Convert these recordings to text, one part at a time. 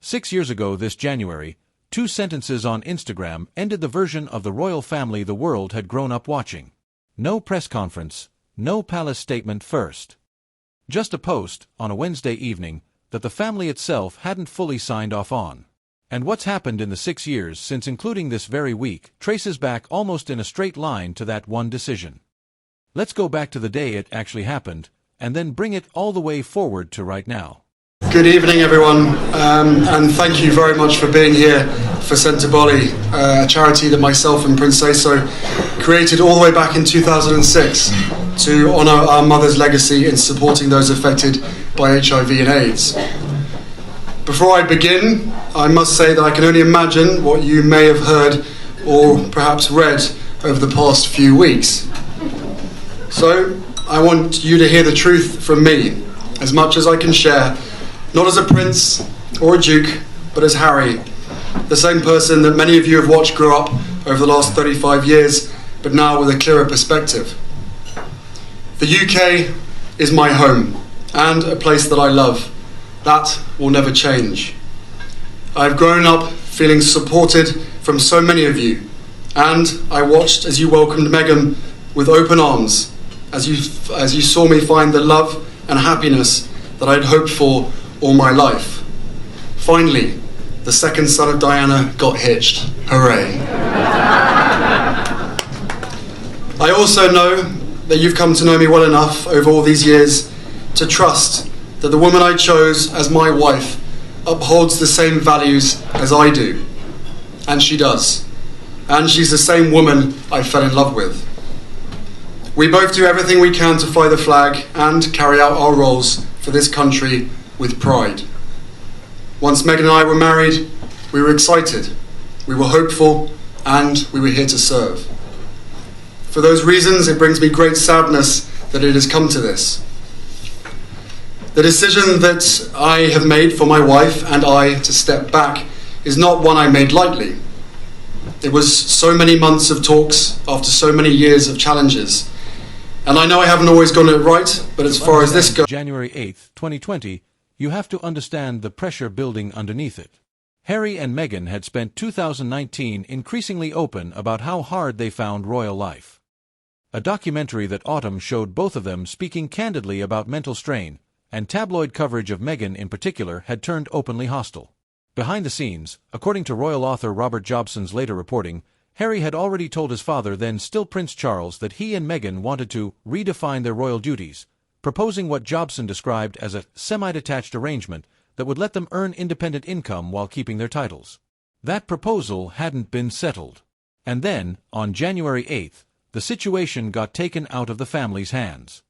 6 years ago this January, 2 sentences on Instagram ended the version of the royal family the world had grown up watching. No press conference, no palace statement first. Just a post, on a Wednesday evening, that the family itself hadn't fully signed off on. And what's happened in the 6 years since, including this very week, traces back almost in a straight line to that one decision. Let's go back to the day it actually happened, and then bring it all the way forward to right now. Good evening, everyone, and thank you very much for being here for Sentebale, a charity that myself and Prince Seso created all the way back in 2006 to honour our mother's legacy in supporting those affected by HIV and AIDS. Before I begin, I must say that I can only imagine what you may have heard or perhaps read over the past few weeks. So, I want you to hear the truth from me, as much as I can share, not as a prince or a duke, but as Harry, the same person that many of you have watched grow up over the last 35 years, but now with a clearer perspective. The UK is my home, and a place that I love. That will never change. I've grown up feeling supported from so many of you, and I watched as you welcomed Meghan with open arms, as you saw me find the love and happiness that I'd hoped for all my life. Finally, the second son of Diana got hitched. Hooray. I also know that you've come to know me well enough over all these years to trust that the woman I chose as my wife upholds the same values as I do. And she does. And she's the same woman I fell in love with. We both do everything we can to fly the flag and carry out our roles for this country with pride. Once Meghan and I were married, we were excited, we were hopeful, and we were here to serve. For those reasons, it brings me great sadness that it has come to this. The decision that I have made for my wife and I to step back is not one I made lightly. It was so many months of talks after so many years of challenges. And I know I haven't always gotten it right, but as far as this goes... January 8th, 2020, you have to understand the pressure building underneath it. Harry and Meghan had spent 2019 increasingly open about how hard they found royal life. A documentary that autumn showed both of them speaking candidly about mental strain, and tabloid coverage of Meghan in particular had turned openly hostile. Behind the scenes, according to royal author Robert Jobson's later reporting, Harry had already told his father, then still Prince Charles, that he and Meghan wanted to redefine their royal duties, proposing what Jobson described as a semi-detached arrangement that would let them earn independent income while keeping their titles. That proposal hadn't been settled. And then, on January 8th, the situation got taken out of the family's hands.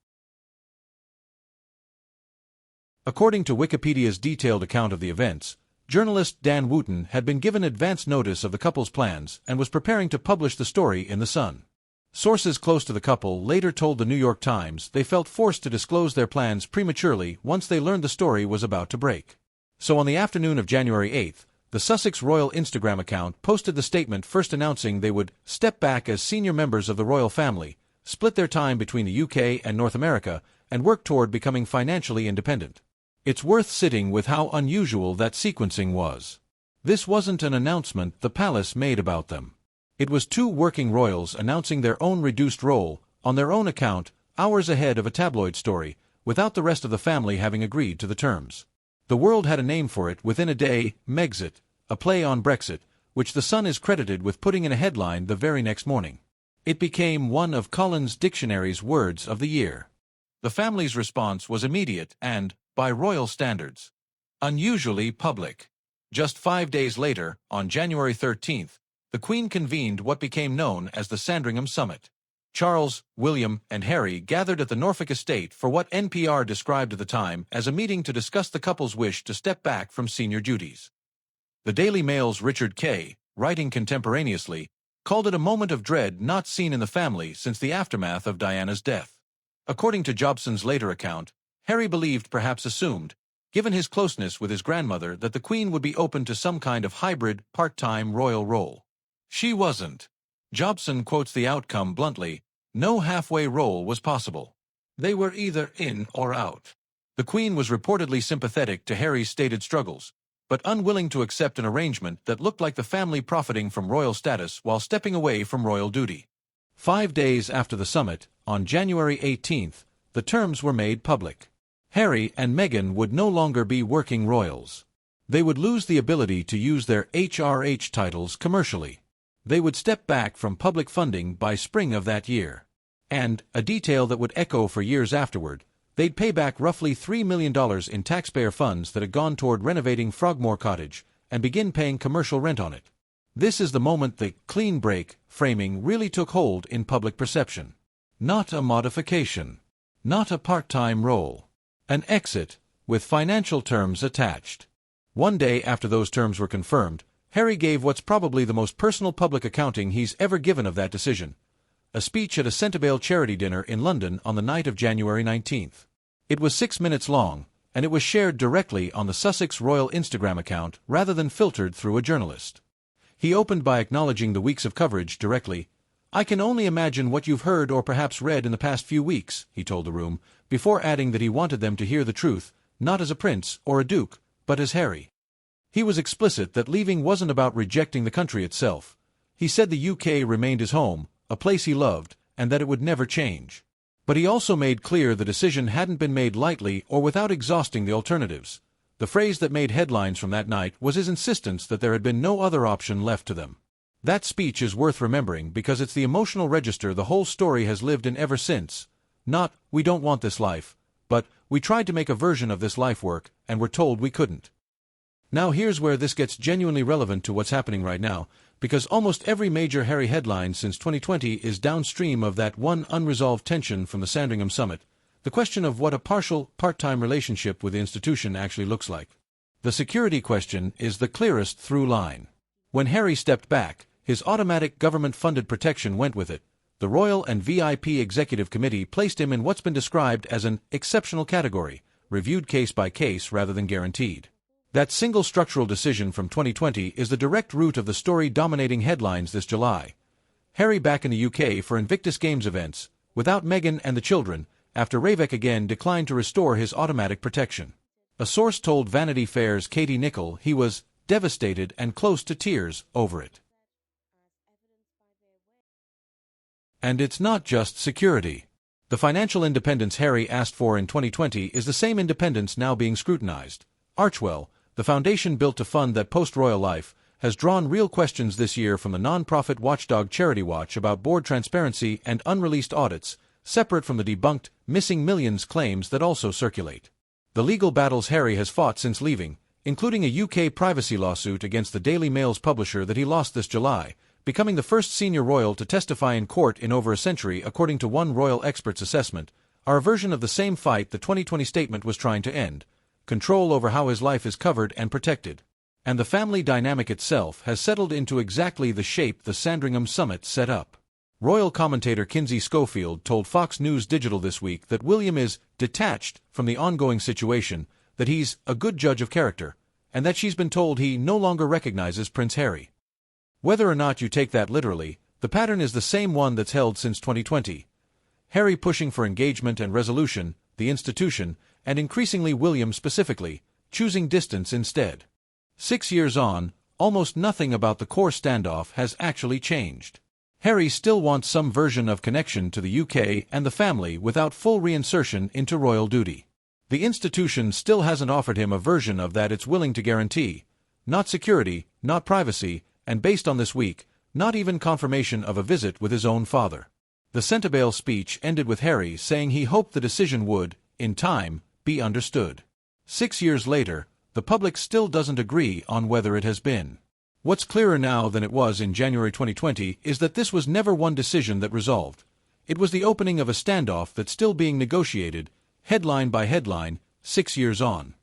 According to Wikipedia's detailed account of the events, journalist Dan Wooten had been given advance notice of the couple's plans and was preparing to publish the story in The Sun. Sources close to the couple later told the New York Times they felt forced to disclose their plans prematurely once they learned the story was about to break. So on the afternoon of January 8th, the Sussex Royal Instagram account posted the statement first announcing they would step back as senior members of the royal family, split their time between the UK and North America, and work toward becoming financially independent. It's worth sitting with how unusual that sequencing was. This wasn't an announcement the palace made about them. It was two working royals announcing their own reduced role, on their own account, hours ahead of a tabloid story, without the rest of the family having agreed to the terms. The world had a name for it within a day: Megxit, a play on Brexit, which The Sun is credited with putting in a headline the very next morning. It became one of Collins Dictionary's words of the year. The family's response was immediate and, by royal standards, unusually public. Just 5 days later, on January 13th, the Queen convened what became known as the Sandringham Summit. Charles, William, and Harry gathered at the Norfolk estate for what NPR described at the time as a meeting to discuss the couple's wish to step back from senior duties. The Daily Mail's Richard Kay, writing contemporaneously, called it a moment of dread not seen in the family since the aftermath of Diana's death. According to Jobson's later account, Harry believed, perhaps assumed, given his closeness with his grandmother, that the Queen would be open to some kind of hybrid, part-time royal role. She wasn't. Jobson quotes the outcome bluntly: no halfway role was possible. They were either in or out. The Queen was reportedly sympathetic to Harry's stated struggles, but unwilling to accept an arrangement that looked like the family profiting from royal status while stepping away from royal duty. 5 days after the summit, on January 18th, the terms were made public. Harry and Meghan would no longer be working royals. They would lose the ability to use their HRH titles commercially. They would step back from public funding by spring of that year. And, a detail that would echo for years afterward, they'd pay back roughly $3 million in taxpayer funds that had gone toward renovating Frogmore Cottage and begin paying commercial rent on it. This is the moment the clean break framing really took hold in public perception. Not a modification. Not a part-time role. An exit, with financial terms attached. One day after those terms were confirmed, Harry gave what's probably the most personal public accounting he's ever given of that decision. A speech at a Centrebale charity dinner in London on the night of January 19th. It was 6 minutes long, and it was shared directly on the Sussex Royal Instagram account rather than filtered through a journalist. He opened by acknowledging the weeks of coverage directly. "I can only imagine what you've heard or perhaps read in the past few weeks," he told the room, before adding that he wanted them to hear the truth, not as a prince or a duke, but as Harry. He was explicit that leaving wasn't about rejecting the country itself. He said the UK remained his home, a place he loved, and that it would never change. But he also made clear the decision hadn't been made lightly or without exhausting the alternatives. The phrase that made headlines from that night was his insistence that there had been no other option left to them. That speech is worth remembering because it's the emotional register the whole story has lived in ever since. Not, "we don't want this life," but, "we tried to make a version of this life work, and were told we couldn't." Now here's where this gets genuinely relevant to what's happening right now, because almost every major Harry headline since 2020 is downstream of that one unresolved tension from the Sandringham summit, the question of what a partial, part-time relationship with the institution actually looks like. The security question is the clearest through line. When Harry stepped back, his automatic government-funded protection went with it. The Royal and VIP Executive Committee placed him in what's been described as an exceptional category, reviewed case by case rather than guaranteed. That single structural decision from 2020 is the direct root of the story dominating headlines this July. Harry back in the UK for Invictus Games events, without Meghan and the children, after Ravek again declined to restore his automatic protection. A source told Vanity Fair's Katie Nicholl he was devastated and close to tears over it. And it's not just security. The financial independence Harry asked for in 2020 is the same independence now being scrutinized. Archewell, the foundation built to fund that post-royal life, has drawn real questions this year from the non-profit watchdog Charity Watch about board transparency and unreleased audits, separate from the debunked missing millions claims that also circulate. The legal battles Harry has fought since leaving, including a UK privacy lawsuit against the Daily Mail's publisher that he lost this July, becoming the first senior royal to testify in court in over a century according to one royal expert's assessment, are a version of the same fight the 2020 statement was trying to end: control over how his life is covered and protected. And the family dynamic itself has settled into exactly the shape the Sandringham summit set up. Royal commentator Kinsey Schofield told Fox News Digital this week that William is detached from the ongoing situation, that he's a good judge of character, and that she's been told he no longer recognizes Prince Harry. Whether or not you take that literally, the pattern is the same one that's held since 2020. Harry pushing for engagement and resolution, the institution, and increasingly William specifically, choosing distance instead. 6 years on, almost nothing about the core standoff has actually changed. Harry still wants some version of connection to the UK and the family without full reinsertion into royal duty. The institution still hasn't offered him a version of that it's willing to guarantee. Not security, not privacy, and based on this week, not even confirmation of a visit with his own father. The Centrebale speech ended with Harry saying he hoped the decision would, in time, be understood. 6 years later, the public still doesn't agree on whether it has been. What's clearer now than it was in January 2020 is that this was never one decision that resolved. It was the opening of a standoff that's still being negotiated, headline by headline, 6 years on.